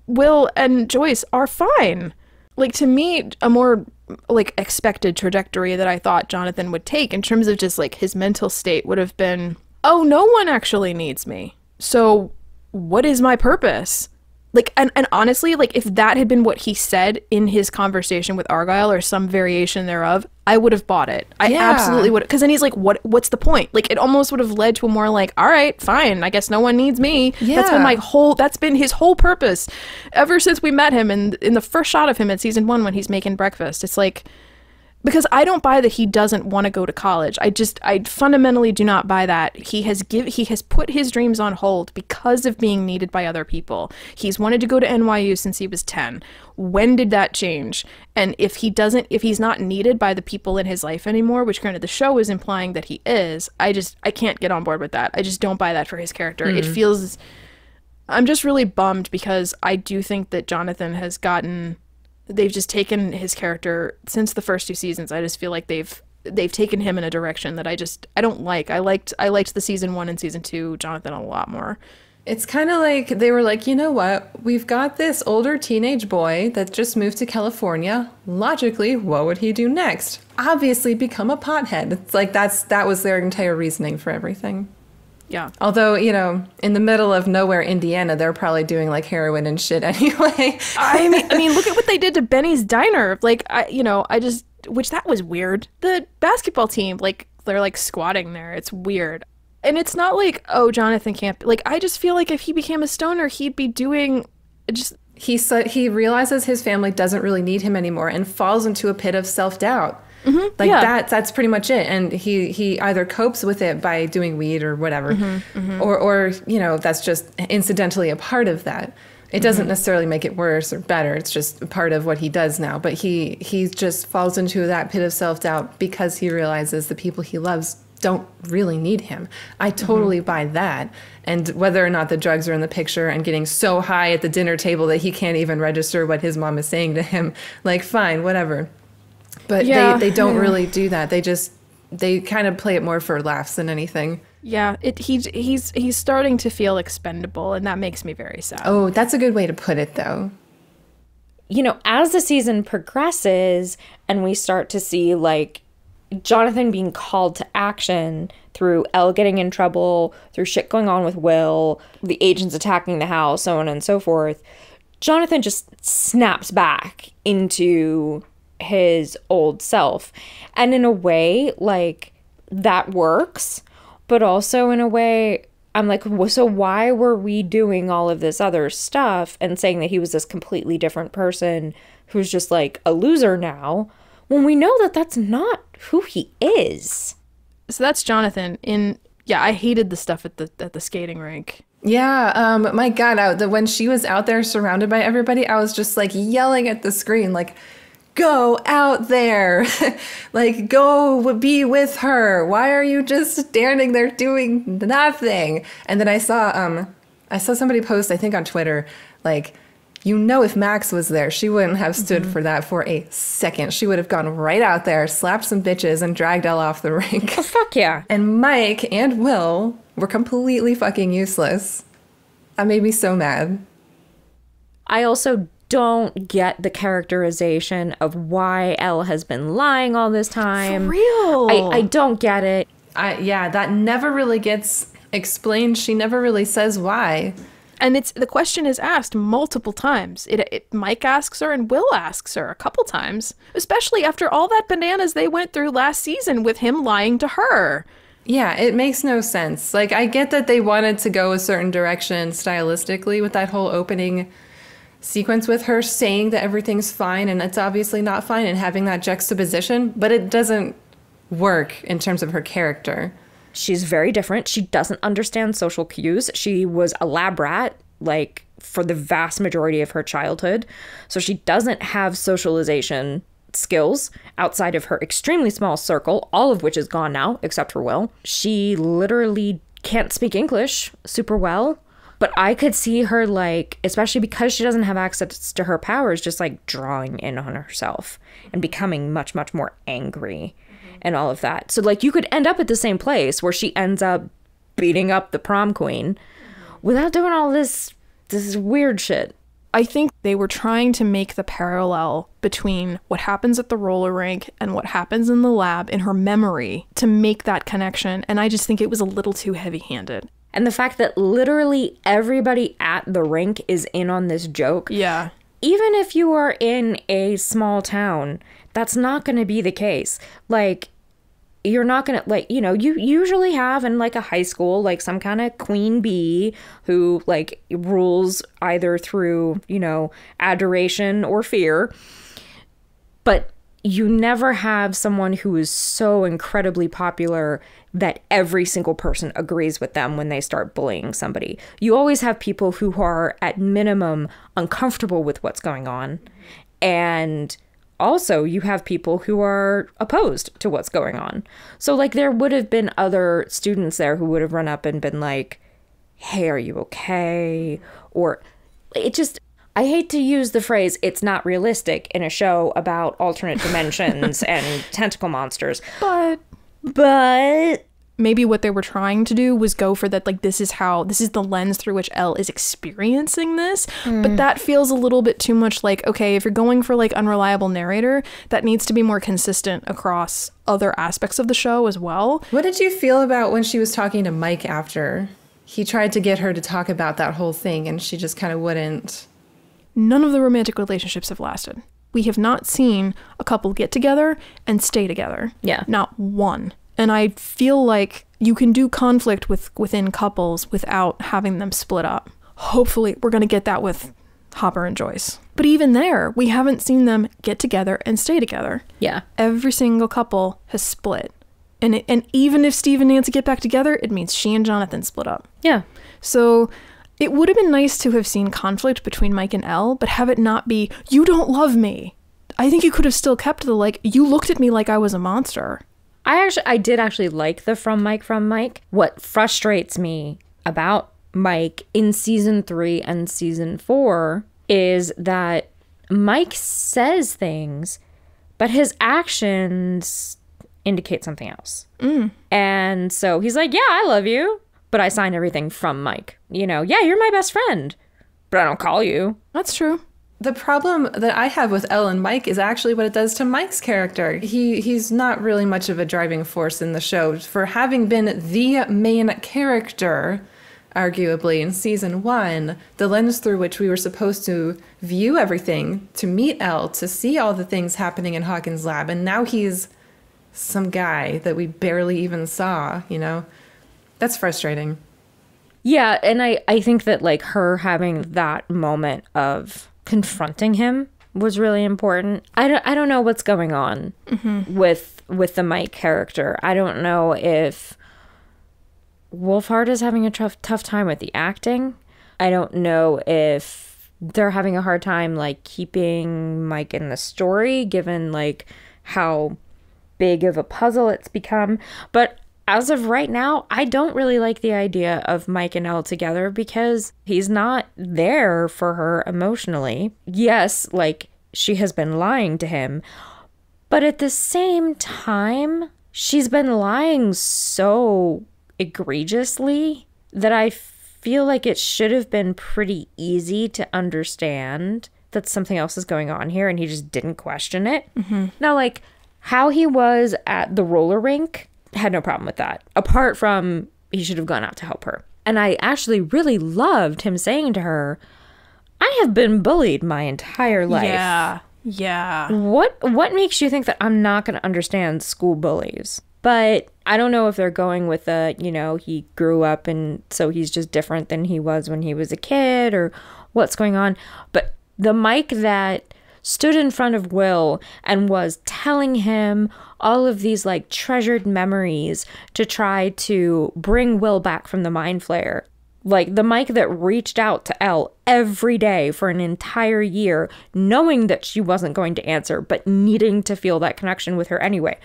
Will, and Joyce are fine. Like, to me, a more like expected trajectory that I thought Jonathan would take in terms of just like his mental state would have been, oh, no one actually needs me. So what is my purpose? Like, and honestly, like, if that had been what he said in his conversation with Argyle or some variation thereof, I would have bought it. I absolutely would. Because then he's like, what's the point? Like, it almost would have led to a more like, all right, fine, I guess no one needs me. Yeah. That's been his whole purpose ever since we met him in the first shot of him at season 1 when he's making breakfast. It's like, Because I don't buy that he doesn't want to go to college. I fundamentally do not buy that. He has put his dreams on hold because of being needed by other people. He's wanted to go to NYU since he was 10. When did that change? And if he's not needed by the people in his life anymore, which granted the show is implying that he is, I can't get on board with that. I just don't buy that for his character. It feels, I'm just really bummed because I do think that Jonathan has gotten, they've just taken his character since the first 2 seasons. I just feel like they've taken him in a direction that I don't like. I liked the season 1 and season 2 Jonathan a lot more. It's kind of like they were like, you know what? We've got this older teenage boy that just moved to California. Logically, what would he do next? Obviously become a pothead. It's like that was their entire reasoning for everything. Yeah. Although, you know, in the middle of nowhere, Indiana, they're probably doing like heroin and shit anyway. I mean, look at what they did to Benny's Diner. Like, which that was weird. The basketball team, like, they're like squatting there. It's weird. And it's not like, oh, Jonathan can't, like, I just feel like if he became a stoner, he'd be doing just. He realizes his family doesn't really need him anymore and falls into a pit of self-doubt. That's pretty much it. And he either copes with it by doing weed or whatever, or you know, that's just incidentally a part of that. It doesn't necessarily make it worse or better. It's just a part of what he does now. But he just falls into that pit of self-doubt because he realizes the people he loves don't really need him. I totally buy that. And whether or not the drugs are in the picture and getting so high at the dinner table that he can't even register what his mom is saying to him, like, fine, whatever. But they don't really do that. They kind of play it more for laughs than anything. Yeah, he's starting to feel expendable, and that makes me very sad. Oh, that's a good way to put it, though. You know, as the season progresses and we start to see, like, Jonathan being called to action through Elle getting in trouble, through shit going on with Will, the agents attacking the house, so on and so forth, Jonathan just snaps back into his old self. And in a way, like, that works, but also in a way, I'm like, so why were we doing all of this other stuff and saying that he was this completely different person who's just like a loser now, when we know that that's not who he is? So that's Jonathan I hated the stuff at the skating rink. Yeah, my God, when she was out there surrounded by everybody, I was just like yelling at the screen, like, go out there, like, go be with her. Why are you just standing there doing nothing? And then I saw somebody post, I think on Twitter, like, you know, if Max was there, she wouldn't have stood for that for a second. She would have gone right out there, slapped some bitches, and dragged Elle off the rink. Oh, fuck yeah. And Mike and Will were completely fucking useless. That made me so mad. I also don't get the characterization of why Elle has been lying all this time. For real. I don't get it. That never really gets explained. She never really says why. And the question is asked multiple times. Mike asks her and Will asks her a couple times, especially after all that bananas they went through last season with him lying to her. Yeah, it makes no sense. Like, I get that they wanted to go a certain direction stylistically with that whole opening sequence with her saying that everything's fine and it's obviously not fine and having that juxtaposition, but it doesn't work in terms of her character. She's very different. She doesn't understand social cues. She was a lab rat, like, for the vast majority of her childhood. So she doesn't have socialization skills outside of her extremely small circle, all of which is gone now, except for Will. She literally can't speak English super well. But I could see her, like, especially because she doesn't have access to her powers, just, like, drawing in on herself and becoming much, much more angry. And all of that. So, like, you could end up at the same place where she ends up beating up the prom queen without doing all this weird shit. I think they were trying to make the parallel between what happens at the roller rink and what happens in the lab in her memory to make that connection. And I just think it was a little too heavy-handed. And the fact that literally everybody at the rink is in on this joke. Yeah. Even if you are in a small town, that's not going to be the case. Like, you're not going to, like, you know, you usually have in, like, a high school, like, some kind of queen bee who, like, rules either through, you know, adoration or fear. But you never have someone who is so incredibly popular that every single person agrees with them when they start bullying somebody. You always have people who are at minimum uncomfortable with what's going on. And also you have people who are opposed to what's going on. So like there would have been other students there who would have run up and been like, hey, are you okay? Or it just, I hate to use the phrase, it's not realistic in a show about alternate dimensions and tentacle monsters. But maybe what they were trying to do was go for that, like, this is the lens through which Elle is experiencing this. But that feels a little bit too much like, okay, if you're going for like unreliable narrator, that needs to be more consistent across other aspects of the show as well. What did you feel about when she was talking to Mike after? He tried to get her to talk about that whole thing and she just kind of wouldn't. None of the romantic relationships have lasted. We have not seen a couple get together and stay together. Yeah. Not one. And I feel like you can do conflict within couples without having them split up. Hopefully, we're going to get that with Hopper and Joyce. But even there, we haven't seen them get together and stay together. Yeah. Every single couple has split. And even if Steve and Nancy get back together, it means she and Jonathan split up. Yeah. So it would have been nice to have seen conflict between Mike and Elle, but have it not be, you don't love me. I think you could have still kept the, like, you looked at me like I was a monster. I did actually like the from Mike. What frustrates me about Mike in season 3 and season 4 is that Mike says things, but his actions indicate something else. And so he's like, yeah, I love you, but I signed everything from Mike. You know, yeah, you're my best friend, but I don't call you. That's true. The problem that I have with Elle and Mike is actually what it does to Mike's character. He's not really much of a driving force in the show. For having been the main character, arguably, in season 1, the lens through which we were supposed to view everything, to meet Elle, to see all the things happening in Hawkins' lab, and now he's some guy that we barely even saw, you know? That's frustrating. Yeah, and I think that, like, her having that moment of confronting him was really important. I don't know what's going on with the Mike character. I don't know if Wolfhard is having a tough time with the acting. I don't know if they're having a hard time, like, keeping Mike in the story, given, like, how big of a puzzle it's become. But as of right now, I don't really like the idea of Mike and Elle together because he's not there for her emotionally. Yes, like, she has been lying to him, but at the same time, she's been lying so egregiously that I feel like it should have been pretty easy to understand that something else is going on here, and he just didn't question it. Now, like, how he was at the roller rink, had no problem with that. Apart from he should have gone out to help her. And I actually really loved him saying to her, I have been bullied my entire life. Yeah. What makes you think that I'm not going to understand school bullies? But I don't know if they're going with the, you know, he grew up and so he's just different than he was when he was a kid or what's going on. But the Mike that stood in front of Will and was telling him all of these, like, treasured memories to try to bring Will back from the mind flare. Like, the Mike that reached out to Elle every day for an entire year, knowing that she wasn't going to answer, but needing to feel that connection with her anyway.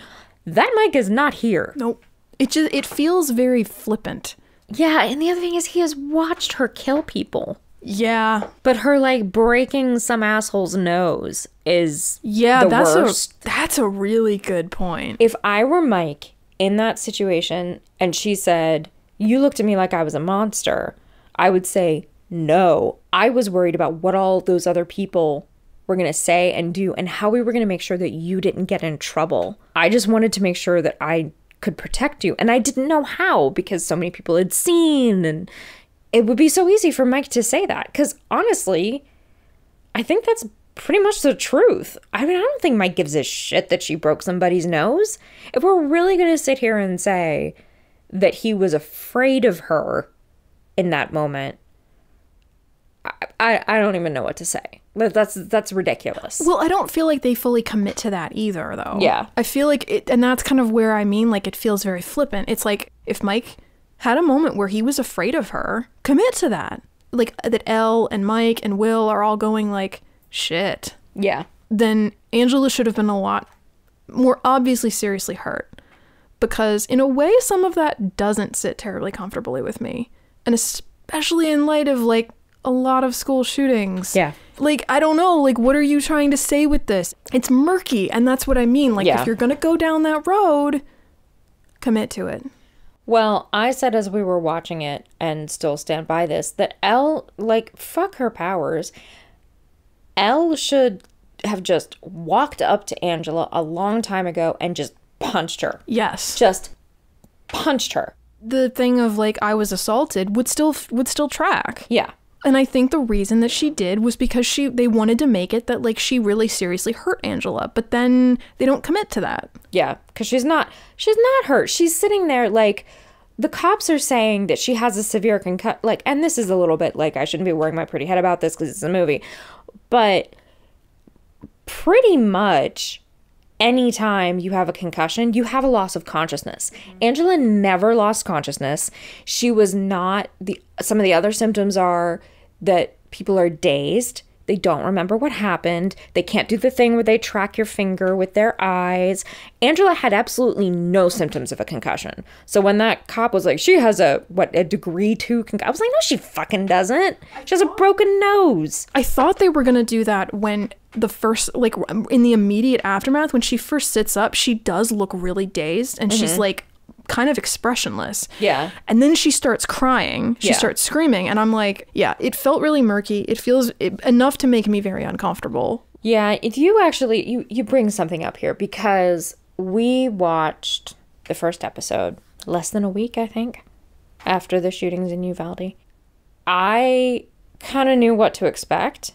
That Mike is not here. Nope. It feels very flippant. Yeah, and the other thing is he has watched her kill people. Yeah. But her, like, breaking some asshole's nose is the worst. That's a really good point. If I were Mike in that situation and she said, you looked at me like I was a monster, I would say, no. I was worried about what all those other people were going to say and do and how we were going to make sure that you didn't get in trouble. I just wanted to make sure that I could protect you. And I didn't know how because so many people had seen, and it would be so easy for Mike to say that. Because honestly, I think that's pretty much the truth. I mean, I don't think Mike gives a shit that she broke somebody's nose. If we're really going to sit here and say that he was afraid of her in that moment, I don't even know what to say. That's ridiculous. Well, I don't feel like they fully commit to that either, though. Yeah. I feel like it, and that's kind of where I mean, like, it feels very flippant. It's like, if Mike had a moment where he was afraid of her, commit to that. Like, that Elle and Mike and Will are all going, like, shit. Yeah. Then Angela should have been a lot more obviously seriously hurt. Because, in a way, some of that doesn't sit terribly comfortably with me. And especially in light of, like, a lot of school shootings. Yeah. Like, I don't know, like, what are you trying to say with this? It's murky, and that's what I mean. Like, if you're gonna go down that road, commit to it. Well, I said as we were watching it, and still stand by this, that Elle, like, fuck her powers. Elle should have just walked up to Angela a long time ago and just punched her. Yes. Just punched her. The thing of, like, I was assaulted would still track. Yeah. And I think the reason that she did was because they wanted to make it that, like, she really seriously hurt Angela. But then they don't commit to that. Yeah, because she's not hurt. She's sitting there, like, the cops are saying that she has a severe concussion. Like, and this is a little bit, like, I shouldn't be worrying my pretty head about this because it's a movie. But pretty much anytime you have a concussion, you have a loss of consciousness. Angela never lost consciousness. She was not, some of the other symptoms are that people are dazed. They don't remember what happened. They can't do the thing where they track your finger with their eyes. Angela had absolutely no symptoms of a concussion. So when that cop was like, she has a degree 2 concussion, I was like, no, she fucking doesn't. She has a broken nose. I thought they were going to do that when the first, like, in the immediate aftermath, when she first sits up, she does look really dazed, and she's, like, kind of expressionless. Yeah. And then she starts crying. She starts screaming. And I'm like, yeah, it felt really murky. It feels enough to make me very uncomfortable. Yeah, if you actually, you bring something up here, because we watched the first episode less than a week, I think, after the shootings in Uvalde. I kind of knew what to expect,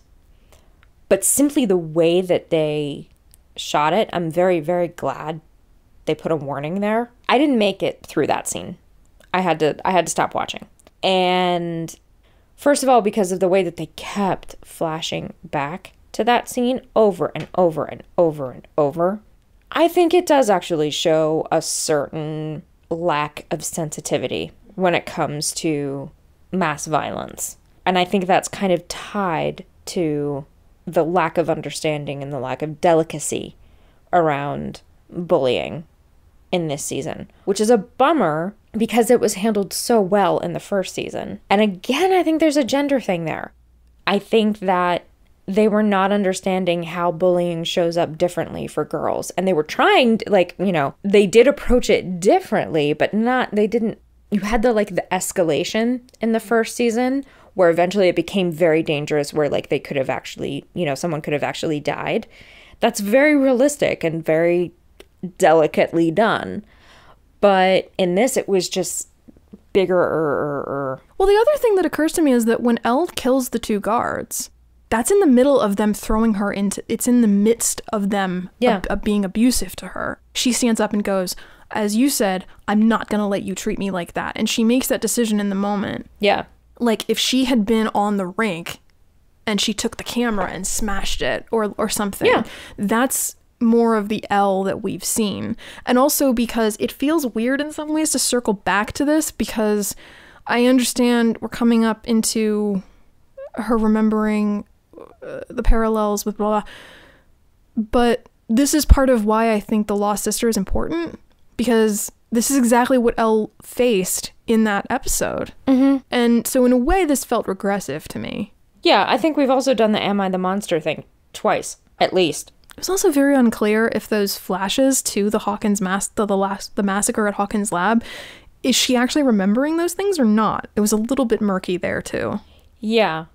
but simply the way that they shot it, I'm very, very glad they put a warning there. I didn't make it through that scene. I had to stop watching. And first of all, because of the way that they kept flashing back to that scene over and over and over and over, I think it does actually show a certain lack of sensitivity when it comes to mass violence. And I think that's kind of tied to the lack of understanding and the lack of delicacy around bullying in this season, which is a bummer because it was handled so well in the first season. And again, I think there's a gender thing there. I think that they were not understanding how bullying shows up differently for girls. And they were trying to, like, you know, they did approach it differently, but you had the escalation in the first season where eventually it became very dangerous, where, like, they could have actually, you know, someone could have actually died. That's very realistic and very delicately done. But in this, it was just bigger. Well, the other thing that occurs to me is that when Elle kills the 2 guards, that's in the middle of them throwing her into, it's in the midst of them being abusive to her. She stands up and goes, as you said, I'm not going to let you treat me like that. And she makes that decision in the moment. Yeah. Like, if she had been on the rink and she took the camera and smashed it or something, that's more of the Elle that we've seen. And also because it feels weird in some ways to circle back to this, because I understand we're coming up into her remembering the parallels with blah, blah, but this is part of why I think the Lost Sister is important, because this is exactly what Elle faced in that episode. And so in a way, this felt regressive to me. Yeah, I think we've also done the Am I the Monster thing twice, at least. It was also very unclear if those flashes to the Hawkins the massacre at Hawkins lab, is she actually remembering those things or not? It was a little bit murky there too. Yeah.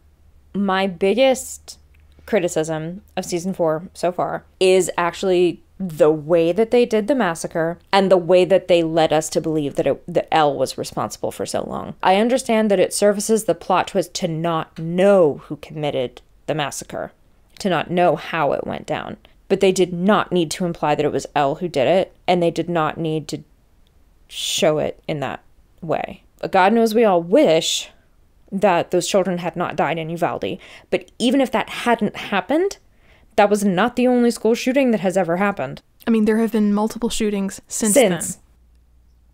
My biggest criticism of season 4 so far is actually the way that they did the massacre and the way that they led us to believe that Elle was responsible for so long. I understand that it services the plot twist to not know who committed the massacre, to not know how it went down. But they did not need to imply that it was Elle who did it, and they did not need to show it in that way. God knows we all wish that those children had not died in Uvalde. But even if that hadn't happened, that was not the only school shooting that has ever happened. I mean, there have been multiple shootings since then.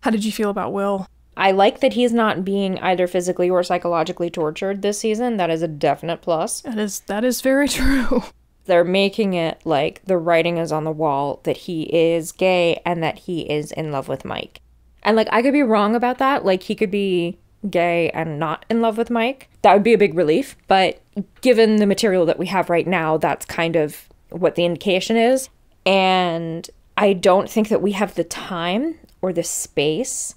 How did you feel about Will? I like that he's not being either physically or psychologically tortured this season. That is a definite plus. That is very true. They're making it like the writing is on the wall that he is gay and that he is in love with Mike. And like, I could be wrong about that. Like, he could be gay and not in love with Mike. That would be a big relief. But given the material that we have right now, that's kind of what the indication is. And I don't think that we have the time or the space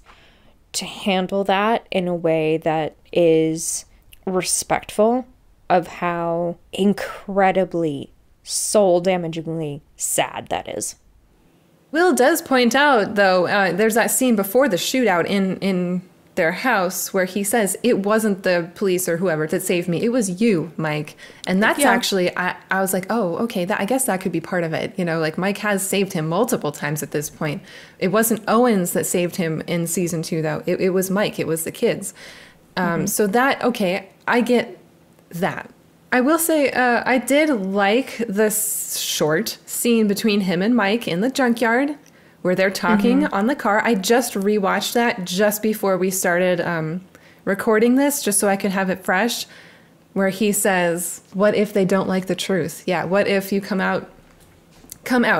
to handle that in a way that is respectful of how incredibly soul-damagingly sad that is. Will does point out, though, there's that scene before the shootout in their house where he says, it wasn't the police or whoever that saved me. It was you, Mike. And that's actually, I was like, oh, okay, I guess that could be part of it. You know, like Mike has saved him multiple times at this point. It wasn't Owens that saved him in season 2, though. It was Mike. It was the kids. So that, okay, I get that. I will say I did like the short scene between him and Mike in the junkyard where they're talking on the car. I just rewatched that just before we started recording this, just so I could have it fresh, where he says, what if they don't like the truth? Yeah, what if you come out,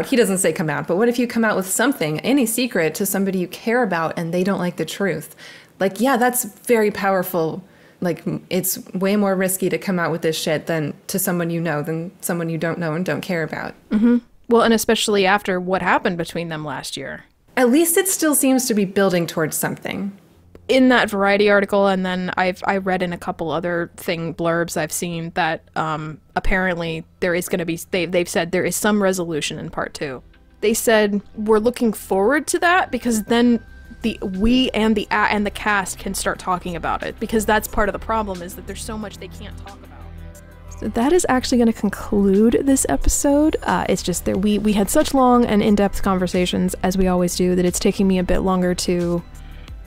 he doesn't say come out, but what if you come out with something, any secret to somebody you care about and they don't like the truth? Like, yeah, that's very powerful. Like, it's way more risky to come out with this shit than to someone you know than someone you don't know and don't care about. Mm-hmm. Well, and especially after what happened between them last year. At least it still seems to be building towards something. In that Variety article, and then I read in a couple other blurbs I've seen that apparently there is going to be, they've said there is some resolution in part 2. They said we're looking forward to that because then we and the cast can start talking about it, because that's part of the problem, is that there's so much they can't talk about. So that is actually going to conclude this episode. It's just that we had such long and in-depth conversations, as we always do, that it's taking me a bit longer to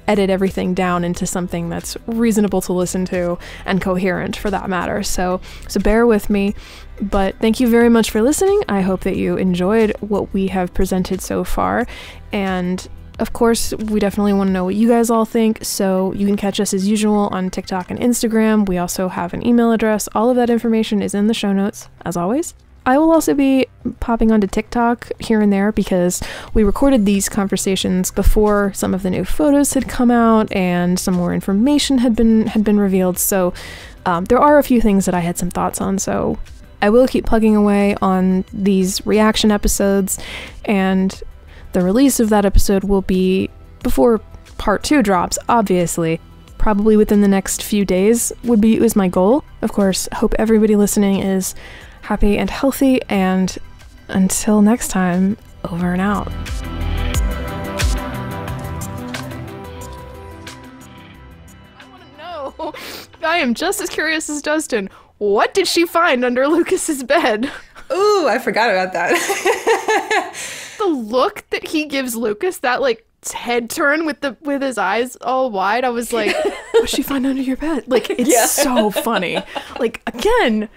edit everything down into something that's reasonable to listen to and coherent for that matter. So bear with me. But thank you very much for listening. I hope that you enjoyed what we have presented so far. And of course, we definitely want to know what you guys all think, so you can catch us as usual on TikTok and Instagram. We also have an email address. All of that information is in the show notes, as always. I will also be popping onto TikTok here and there because we recorded these conversations before some of the new photos had come out and some more information had been revealed. So there are a few things that I had some thoughts on, so I will keep plugging away on these reaction episodes, and the release of that episode will be before part 2 drops, obviously. Probably within the next few days is my goal. Of course, hope everybody listening is happy and healthy, and until next time, over and out. I want to know. I am just as curious as Justin. What did she find under Lucas's bed? Ooh, I forgot about that. The look that he gives Lucas, that like head turn with his eyes all wide, I was like, what'd she find under your bed? Like, it's so funny. Like, again,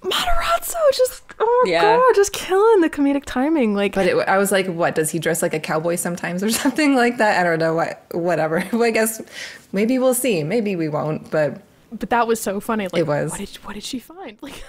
Matarazzo just, God, just killing the comedic timing. Like, but I was like, what, does he dress like a cowboy sometimes or something like that? I don't know, whatever. Well, I guess maybe we'll see. Maybe we won't, but that was so funny. Like, it was. What did she find? Like.